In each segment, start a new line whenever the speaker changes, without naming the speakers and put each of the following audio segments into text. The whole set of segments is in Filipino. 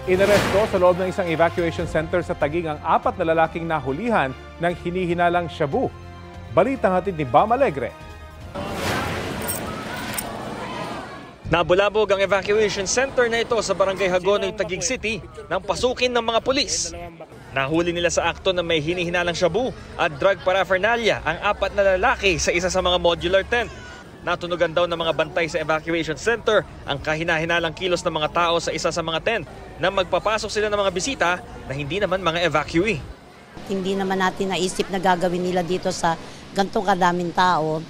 Inaresto sa loob ng isang evacuation center sa Taguig ang 4 na lalaking nahulihan ng hinihinalang shabu. Balitang hatid ni Bam Alegre.
Nabulabog ang evacuation center na ito sa Barangay Hagonoy, Taguig City nang pasukin ng mga pulis. Nahuli nila sa akto na may hinihinalang shabu at drug paraphernalia ang 4 na lalaki sa isa sa mga modular tent. Natunugan daw ng mga bantay sa evacuation center ang kahinahinalang kilos ng mga tao sa isa sa mga tent na magpapasok sila ng mga bisita na hindi naman mga evacuee.
Hindi naman natin naisip na gagawin nila dito sa gantong kadaming tao.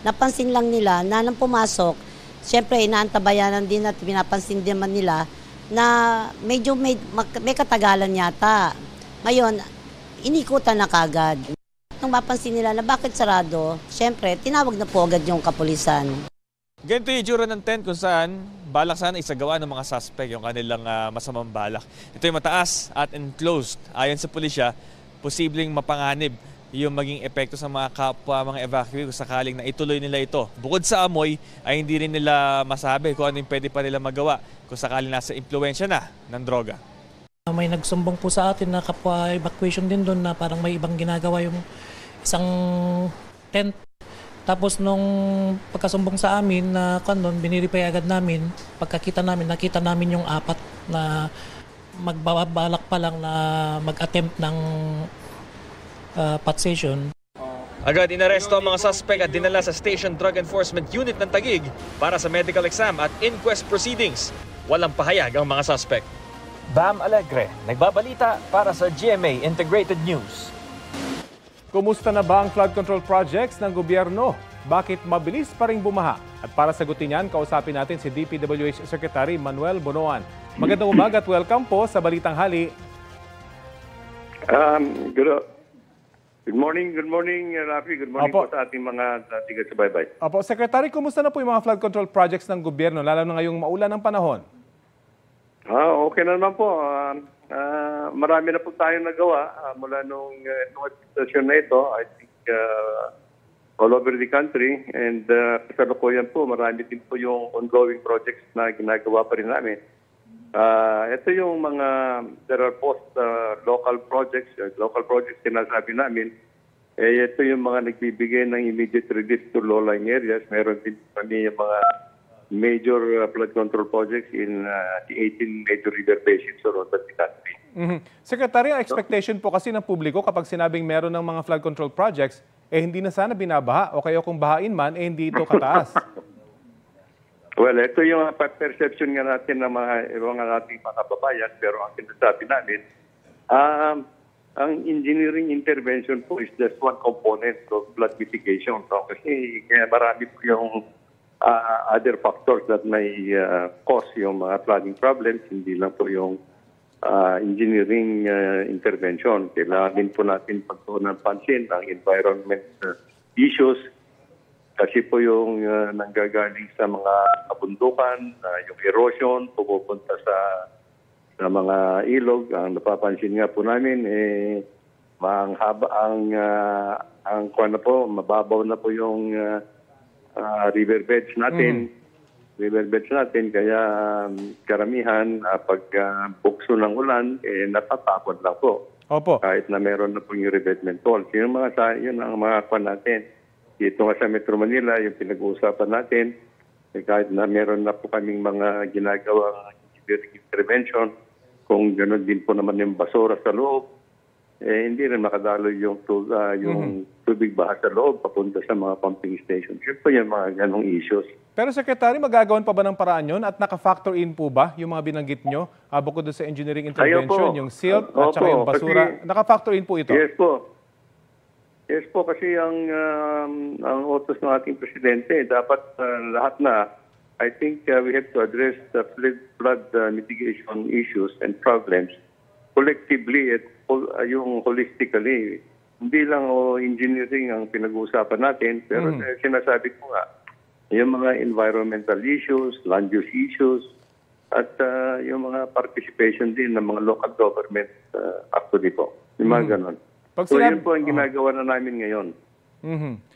Napansin lang nila na nang pumasok, siyempre, inaantabayanan din at pinapansin din naman nila na medyo may katagalan yata. Ngayon, inikutan na kagad. Nung mapansin nila na bakit sarado, siyempre, tinawag na po agad yung kapulisan.
Ganito yung itsura ng tent kung saan balak sana isagawa ng mga suspect yung kanilang masamang balak. Ito yung mataas at enclosed. Ayon sa pulisya, posibleng mapanganib yung maging epekto sa mga kapwa mga evacuee kung sakaling na ituloy nila ito. Bukod sa amoy, ay hindi rin nila masabi kung ano yung pwede pa nila magawa kung sakaling nasa impluensya na ng droga.
May nagsumbong po sa atin na kapwa evacuation din doon na parang may ibang ginagawa yung isang tent. Tapos nung pagkasumbong sa amin na biniripay agad namin, pagkakita namin, nakita namin yung 4 na magbabalak pa lang na mag-attempt ng pot session.
Agad inaresto ang mga suspect at dinala sa Station Drug Enforcement Unit ng Taguig para sa medical exam at inquest proceedings. Walang pahayag ang mga suspect. Bam Alegre, nagbabalita para sa GMA Integrated News.
Kumusta na ba ang flood control projects ng gobyerno? Bakit mabilis pa ring bumaha? At para sagutin yan, kausapin natin si DPWH Secretary Manuel Bonoan. Magandang umaga at welcome po sa Balitang Hali.
Good morning, Rafi. Good morning po sa ating mga tiga-subaybay.
Opo, Secretary, kumusta na po yung mga flood control projects ng gobyerno, lalo na ngayong maulan ng panahon?
Okay na naman po. Marami na po tayong nagawa mula nung administrasyon na ito. I think all over the country. And kasalukuyan po, marami din po yung ongoing projects na ginagawa pa rin namin. Ito yung mga, there are both local projects sinasabi namin. Ito yung mga nagbibigay ng immediate relief to low-lying areas. Meron din kami yung mga major flood control projects in the 18 major river basins around the country.
Secretary, ang expectation po kasi ng publiko kapag sinabing meron ng mga flood control projects, hindi na sana binabaha o kaya kung bahain man, hindi ito kataas.
Well, ito yung perception nga natin ng mga ating mga kababayan, pero ang sinasabi namin, ang engineering intervention po is just one component of flood mitigation. So, kasi marami po yung other factors that may cause yung mga flooding problems, hindi lang po yung engineering intervention. Kailangan din po natin pagtuunan ng pansin ang environment issues. Kasi po yung nanggagaling sa mga kabundukan, yung erosion, pupunta sa mga ilog. Ang napapansin nga po namin, mababaw na po yung riverbeds natin. Kaya karamihan, pag bukso ng ulan, natatakot lang po.
Opo.
Kahit na meron na po yung revetment wall. Yun ang mga kwan natin. Dito nga sa Metro Manila, yung pinag-uusapan natin, kahit na meron na po kaming mga ginagawang intervention, kung gano'n din po naman yung basura sa loob, hindi rin makadalo yung tubig baha sa loob papunta sa mga pumping stations. Yun po yung mga ganong issues.
Pero Secretary, magagawan pa ba ng paraan yun? At naka-factor in po ba yung mga binanggit nyo? Bukod sa engineering intervention, yung silt at saka yung basura, naka-factor in po ito?
Yes po. Yes po, kasi ang utos ng ating presidente, dapat lahat na, I think we have to address the flood mitigation issues and problems collectively at yung holistically. Hindi lang engineering ang pinag-uusapan natin, pero sinasabi ko nga, yung mga environmental issues, land use issues, at yung mga participation din ng mga local government actually po. Yung mga ganon. So yun po ang ginagawa na namin ngayon.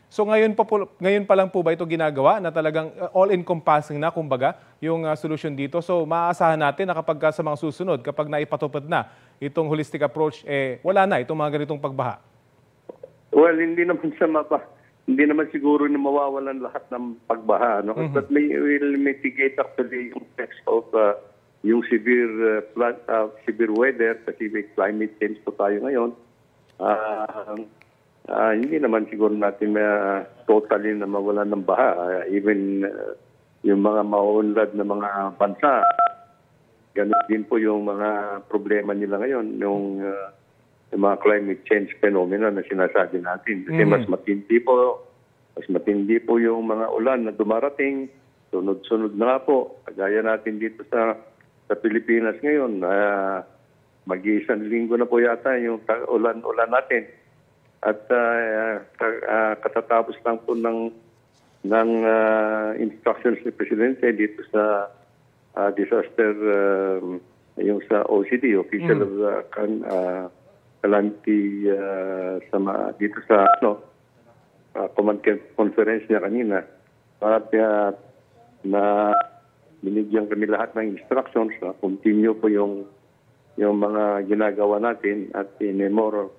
So ngayon pa lang po ba ito ginagawa na talagang all-encompassing na kumbaga yung solusyon dito? So maaasahan natin na kapag sa mga susunod, kapag naipatupad na itong holistic approach, wala na itong mga ganitong pagbaha?
Well, hindi naman siguro na mawawalan lahat ng pagbaha. No? But will mitigate actually yung effects of yung severe weather kasi may climate change po tayo ngayon. Hindi naman siguro natin totally na mawalan ng baha. Even yung mga mauunlad na mga bansa, ganun din po yung mga problema nila ngayon, yung mga climate change phenomena na sinasabi natin. Kasi mas matindi po yung mga ulan na dumarating, sunod-sunod na nga po. Kagaya natin dito sa Pilipinas ngayon, mag-iisang linggo na po yata yung ulan natin. At katatapos lang po ng instructions ni Presidente dito sa disaster, yung sa OCD, Official of Calamity, dito sa command conference niya kanina. At na binigyan kami lahat ng instructions na continue po yung mga ginagawa natin at in a more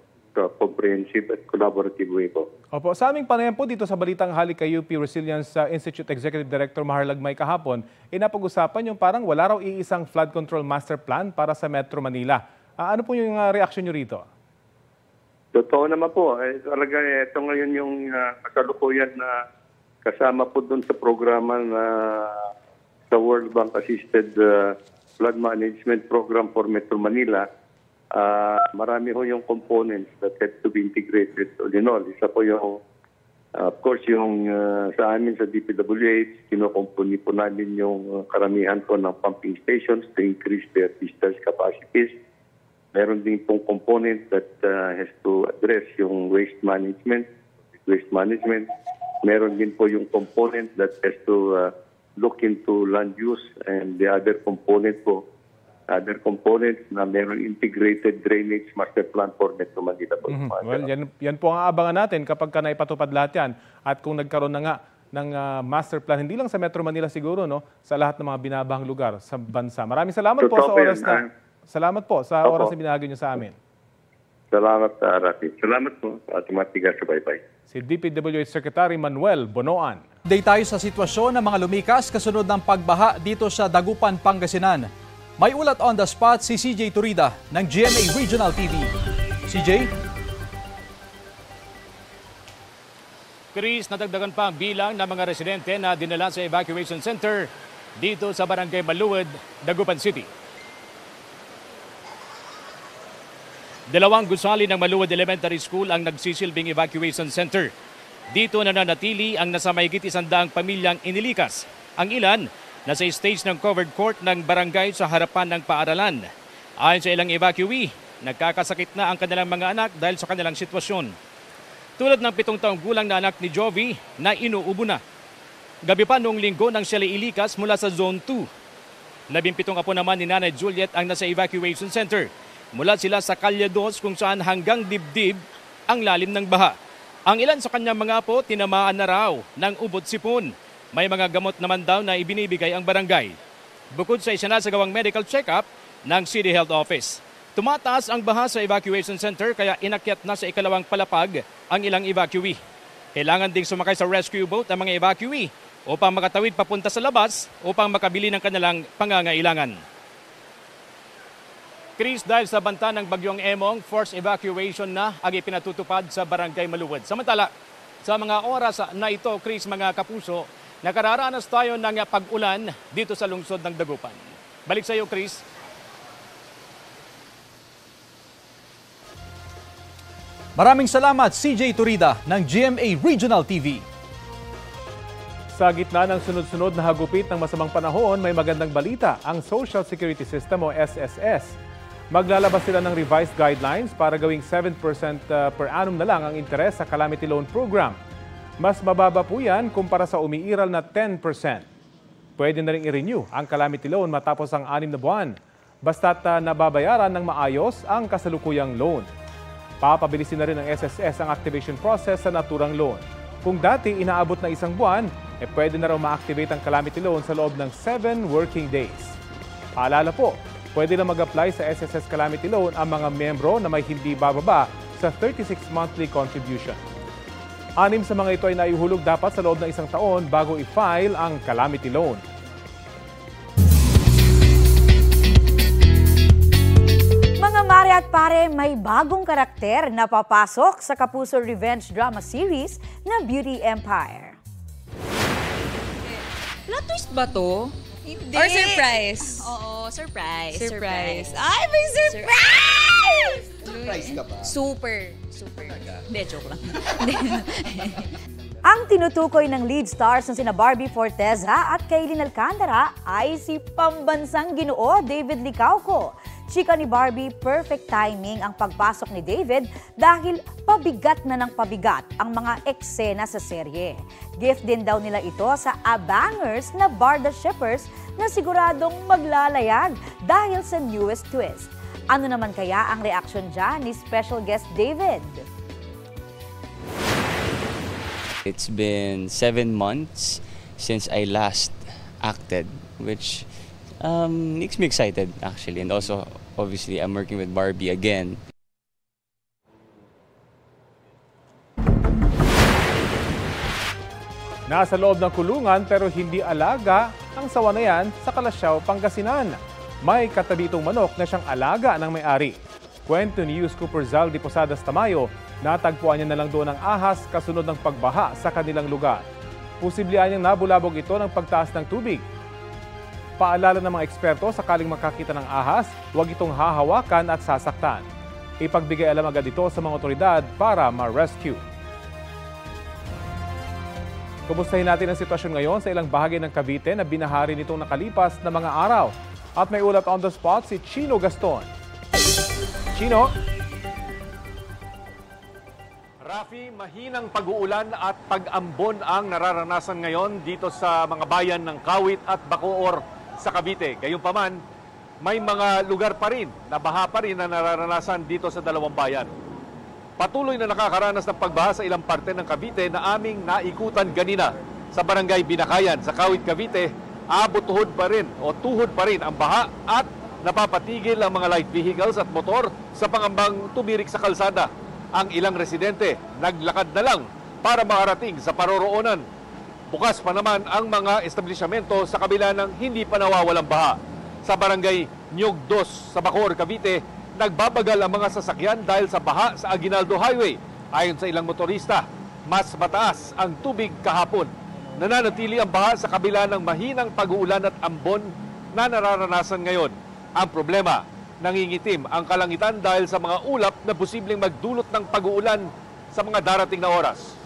comprehensive at collaborative way po.
Opo, sa aming panayam po dito sa Balitang Halik kay UP Resilience Institute Executive Director Mahar Lagmay kahapon, napag-usapan yung parang wala raw iisang flood control master plan para sa Metro Manila. Ano po yung reaksyon nyo rito?
Totoo naman po. Talaga ito ngayon yung kasalukuyan na kasama po doon sa programa na sa World Bank Assisted Flood Management Program for Metro Manila. Marami ho yung components that have to be integrated all in all. Isa po yung, of course, yung sa amin sa DPWH, kinukumpuni po namin yung karamihan po ng pumping stations to increase their discharge capacities. Meron din pong component that has to address yung waste management. Meron din po yung component that has to look into land use, and the other components na meron integrated drainage master plan for Metro Manila.
Well, yan po ang aabangan natin kapag naipatupad lahat yan. At kung nagkaroon na nga ng master plan, hindi lang sa Metro Manila siguro, no, sa lahat ng mga binabahang lugar sa bansa. Maraming salamat po sa oras oras na binahagi niyo sa amin.
Salamat, Rafi. Salamat po sa ating mga tiga sa baybay.
Si DPWH Secretary Manuel Bonoan.
Update tayo sa sitwasyon ng mga lumikas kasunod ng pagbaha dito sa Dagupan, Pangasinan. May ulat on the spot si CJ Turida ng GMA Regional TV. CJ?
Chris, nadagdagan pa ang bilang ng mga residente na dinala sa evacuation center dito sa Barangay Maluwid, Dagupan City. Dalawang gusali ng Maluwid Elementary School ang nagsisilbing evacuation center. Dito nananatili ang nasa mahigit 100 pamilyang inilikas. Ang ilan, nasa stage ng covered court ng barangay sa harapan ng paaralan. Ayon sa ilang evacuee, nagkakasakit na ang kanilang mga anak dahil sa kanilang sitwasyon. Tulad ng 7 taong gulang na anak ni Jovi na inuubo na. Gabi pa noong linggo nang siya ilikas mula sa Zone 2. 17 apo naman ni Nanay Juliet ang nasa evacuation center. Mula sila sa Kalye 2 kung saan hanggang dibdib ang lalim ng baha. Ang ilan sa kanyang mga apo tinamaan na raw ng ubot sipon. May mga gamot naman daw na ibinibigay ang barangay. Bukod sa isinasagawang medical check-up ng City Health Office. Tumataas ang baha sa evacuation center kaya inakyat na sa ikalawang palapag ang ilang evacuee. Kailangan ding sumakay sa rescue boat ang mga evacuee upang makatawid papunta sa labas upang makabili ng kanilang pangangailangan. Chris, dahil sa banta ng Bagyong Emong, forced evacuation na ang ipinatutupad sa Barangay Maluwid. Samantala, sa mga oras na ito, Chris, mga kapuso, nakararanas tayo ng pag-ulan dito sa lungsod ng Dagupan. Balik sa iyo, Chris.
Maraming salamat, CJ Turida ng GMA Regional TV.
Sa gitna ng sunod-sunod na hagupit ng masamang panahon, may magandang balita. Ang Social Security System o SSS. Maglalabas sila ng revised guidelines para gawing 7% per annum na lang ang interes sa Calamity Loan Program. Mas mababa po yan kumpara sa umiiral na 10%. Pwede na rin i-renew ang Calamity Loan matapos ang 6 na buwan. Basta't nababayaran ng maayos ang kasalukuyang loan. Papabilisin na rin ng SSS ang activation process sa naturang loan. Kung dati inaabot na 1 buwan, pwede na raw ma-activate ang calamity loan sa loob ng 7 working days. Paalala po, pwede na mag-apply sa SSS calamity loan ang mga miyembro na may hindi bababa sa 36 monthly contribution. 6 sa mga ito ay naiuhulog dapat sa loob ng 1 taon bago i-file ang calamity loan.
Mga mare at pare, may bagong karakter na papasok sa Kapuso Revenge drama series na Beauty Empire.
Plot twist ba to?
Hindi.
Or surprise?
Oo, surprise.
Surprise.
Ay, may surprise!
Surprise ka ba?
Super. Hindi, joke lang.
Ang tinutukoy ng lead stars na sina Barbie Forteza at Kaylin Alcantara ay si pambansang ginoo David Licauco. Chika ni Barbie, perfect timing ang pagpasok ni David dahil pabigat na ng pabigat ang mga eksena sa serye. Gift din daw nila ito sa abangers na Barda shippers na siguradong maglalayag dahil sa newest twist. Ano naman kaya ang reaksyon dyan ni special guest David?
It's been 7 months since I last acted, which makes me excited actually. And also, obviously, I'm working with Barbie again.
Nasa loob ng kulungan pero hindi alaga ang sawa na yan sa Kalasyaw, Pangasinan. May katabi itong manok na siyang alaga ng may-ari. Kwento ni Yus Cooper Zal de Posadas Tamayo, natagpuan niya na lang doon ang ahas kasunod ng pagbaha sa kanilang lugar. Posibleng niyang nabulabog ito ng pagtaas ng tubig. Paalala ng mga eksperto, sakaling makakita ng ahas, huwag itong hahawakan at sasaktan. Ipagbigay alam agad ito sa mga otoridad para ma-rescue. Kumustahin natin ang sitwasyon ngayon sa ilang bahagi ng Cavite na binahari nitong nakalipas na mga araw. At may ulat on the spot si Chino Gaston. Chino?
Rafi, mahinang pag-uulan at pag-ambon ang nararanasan ngayon dito sa mga bayan ng Kawit at Bacoor sa Cavite. Gayunpaman, may mga lugar pa rin na baha pa rin na nararanasan dito sa dalawang bayan. Patuloy na nakakaranas ng pagbaha sa ilang parte ng Cavite na aming naikutan ganina sa barangay Binakayan sa Kawit, Cavite. Tuhod pa rin ang baha at napapatigil ang mga light vehicles at motor sa pangambang tumirik sa kalsada. Ang ilang residente naglakad na lang para makarating sa paroroonan. Bukas pa naman ang mga establishmento sa kabila ng hindi pa nawawalang baha. Sa barangay Nyug 2 sa Bacoor, Cavite, nagbabagal ang mga sasakyan dahil sa baha sa Aguinaldo Highway. Ayon sa ilang motorista, mas mataas ang tubig kahapon. Nananatili ang baha sa kabila ng mahinang pag-uulan at ambon na nararanasan ngayon. Ang problema, nangingitim ang kalangitan dahil sa mga ulap na posibleng magdulot ng pag-uulan sa mga darating na oras.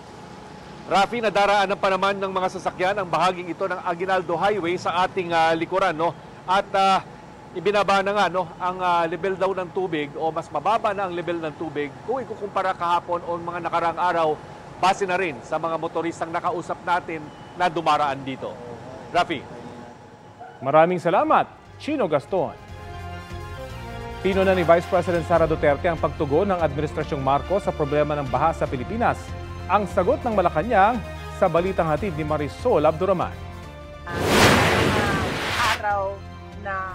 Rafi, nadaraanan pa naman ng mga sasakyan ang bahaging ito ng Aguinaldo Highway sa ating likuran. No? At ibinaba na nga ang level daw ng tubig o mas mababa na ang level ng tubig kung ikukumpara kahapon o mga nakaraang araw, base na rin sa mga motoristang nakausap natin na dumaraan dito. Rafi.
Maraming salamat, Chino Gaston. Pino na ni Vice President Sara Duterte ang pagtugon ng Administrasyong Marcos sa problema ng baha sa Pilipinas. Ang sagot ng Malacanang sa balitang hatid ni Marisol Abduraman.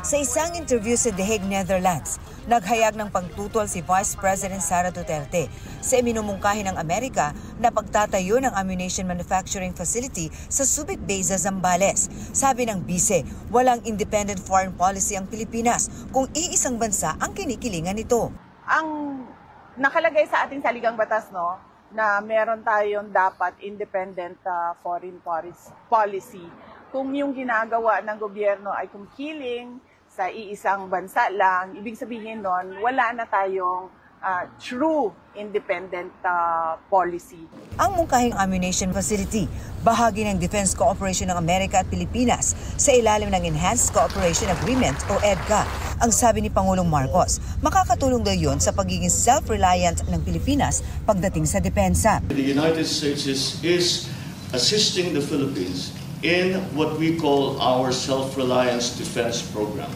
Sa isang interview sa The Hague, Netherlands, naghayag ng pagtutol si Vice President Sara Duterte sa iminumungkahi ng Amerika na pagtatayo ng ammunition manufacturing facility sa Subic Bay sa Zambales. Sabi ng bise, walang independent foreign policy ang Pilipinas kung iisang bansa ang kinikilingan nito.
Ang nakalagay sa ating saligang batas, no, na meron tayong dapat independent foreign policy. Kung yung ginagawa ng gobyerno ay kumkiling sa iisang bansa lang, ibig sabihin nun, wala na tayong true independent policy.
Ang mungkahing ammunition facility, bahagi ng Defense Cooperation ng Amerika at Pilipinas sa ilalim ng Enhanced Cooperation Agreement o EDCA. Ang sabi ni Pangulong Marcos, makakatulong daw yun sa pagiging self-reliant ng Pilipinas pagdating sa depensa.
The United States is assisting the Philippines in what we call our self-reliance defense program,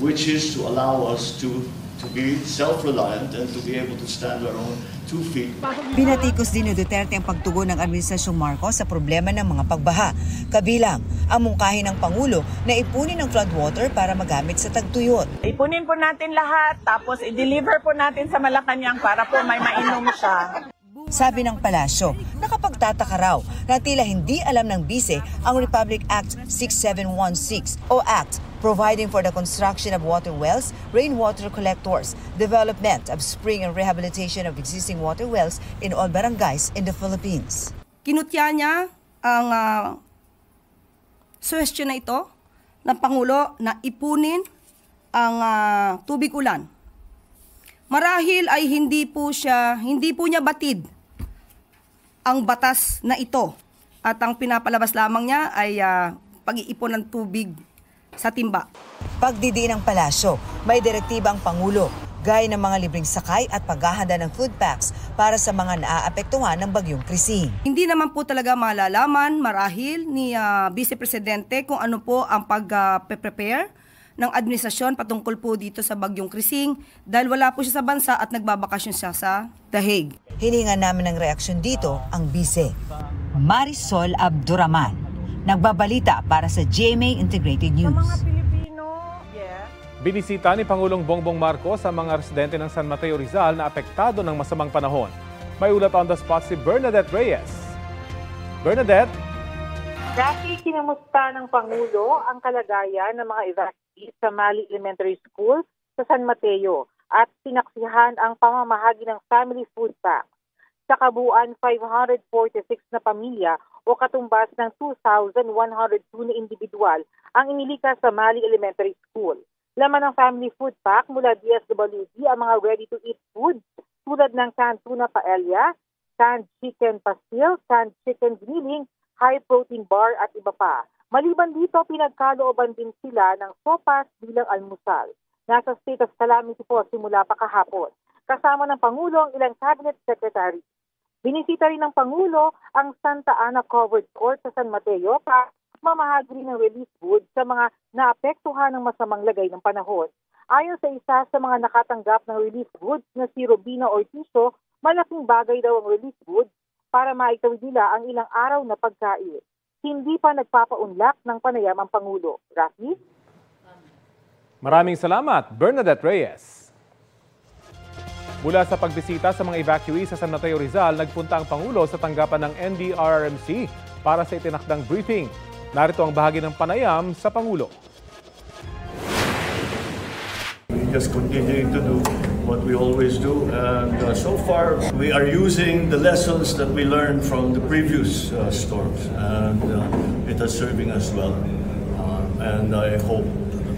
which is to allow us to to be self-reliant and to be able to stand our own 2 feet.
Pinatikos din ni Duterte ang pagtugon ng Administrasyong Marcos sa problema ng mga pagbaha. Kabilang ang mungkahi ng Pangulo na ipunin ang floodwater para magamit sa tagtuyot.
Ipunin po natin lahat, tapos i-deliver po natin sa Malacanang para po may mainom siya.
Sabi ng palasyo, nakapagtataka raw na tila hindi alam ng bise ang Republic Act 6716 o Act providing for the construction of water wells, rainwater collectors, development of spring and rehabilitation of existing water wells in all barangays in the Philippines.
Kinutya niya ang suwestyon na ito ng Pangulo na ipunin ang tubig ulan. Marahil ay hindi po niya batid ang batas na ito at ang pinapalabas lamang niya ay pag-iipon ng tubig sa timba.
Pagdidiin ng palasyo, may direktiba ang Pangulo gaya ng mga libreng sakay at paghahanda ng food packs para sa mga naaapektuhan ng bagyong Krising.
Hindi naman po talaga malalaman marahil ni Vice Presidente kung ano po ang pag-prepare ng administrasyon patungkol po dito sa bagyong Krising dahil wala po siya sa bansa at nagbabakasyon siya sa The Hague.
Hiningan namin ng reaksyon dito ang bise. Marisol Abduraman, nagbabalita para sa GMA Integrated News.
Binisita ni Pangulong Bongbong Marcos sa mga residente ng San Mateo Rizal na apektado ng masamang panahon. May ulat on the spot si Bernadette Reyes. Bernadette?
Rafi, kinamusta ng Pangulo ang kalagayan ng mga evacuees sa Mali Elementary School sa San Mateo at sinaksihan ang pamamahagi ng family food packs. Sa kabuuan, 546 na pamilya o katumbas ng 2,102 na individual ang inilikas sa Mali Elementary School. Laman ng family food pack mula DSWD ang mga ready-to-eat food tulad ng canned tuna paella, canned chicken pastil, canned chicken giniling, high-protein bar at iba pa. Maliban dito, pinagkalooban din sila ng sopas bilang almusal. Nasa state of calamity po simula pa kahapon. Kasama ng Pangulo ang ilang cabinet secretary. Binisita rin ng Pangulo ang Santa Ana Covered Court sa San Mateo para mamahagi rin ng relief goods sa mga naapektuhan ng masamang lagay ng panahon. Ayon sa isa sa mga nakatanggap ng relief goods na si Robina Ortizo, malaking bagay daw ang relief goods para maitawid nila ang ilang araw na pagkain. Hindi pa nagpapaunlak ng panayam ang Pangulo. Rafi?
Maraming salamat, Bernadette Reyes. Mula sa pagbisita sa mga evacuees sa San Mateo Rizal, nagpunta ang Pangulo sa tanggapan ng NDRRMC para sa itinakdang briefing. Narito ang bahagi ng panayam sa Pangulo.
We just continue to do what we always do, and so far we are using the lessons that we learned from the previous storms, and it is serving us well, and I hope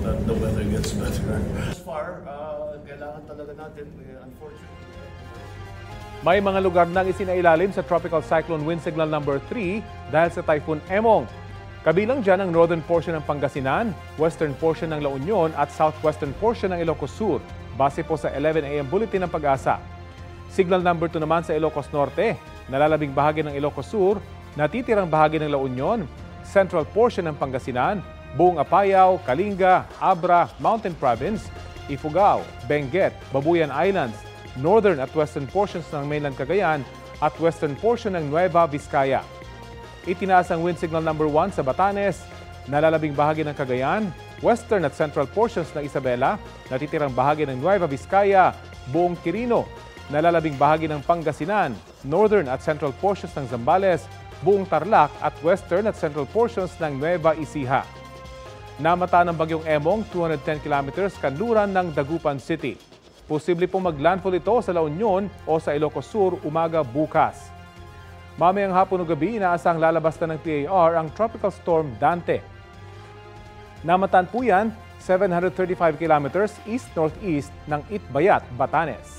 that the weather gets better. As far, kailangan talaga natin, unfortunately.
May mga lugar nang isinailalim sa Tropical Cyclone Wind Signal number 3 dahil sa Typhoon Emong. Kabilang dyan ang northern portion ng Pangasinan, western portion ng La Union at southwestern portion ng Ilocos Sur, base po sa 11 a.m. bulletin ng Pag-asa. Signal number 2 naman sa Ilocos Norte, nalalabing bahagi ng Ilocos Sur, natitirang bahagi ng La Union, central portion ng Pangasinan, buong Apayao, Kalinga, Abra, Mountain Province, Ifugao, Benguet, Babuyan Islands, northern at western portions ng mainland Cagayan at western portion ng Nueva Vizcaya. Itinaas ang wind signal number 1 sa Batanes, nalalabing bahagi ng Cagayan, western at central portions ng Isabela, natitirang bahagi ng Nueva Vizcaya, buong Quirino, nalalabing bahagi ng Pangasinan, northern at central portions ng Zambales, buong Tarlac at western at central portions ng Nueva Ecija. Namata ng bagyong Emong 210 kilometers kanluran ng Dagupan City. Posible pong maglandfall ito sa La Union o sa Ilocos Sur umaga bukas. Mamayang hapon o gabi, inaasang lalabas na ng PAR ang Tropical Storm Dante. Namataan po yan 735 kilometers east-northeast ng Itbayat, Batanes.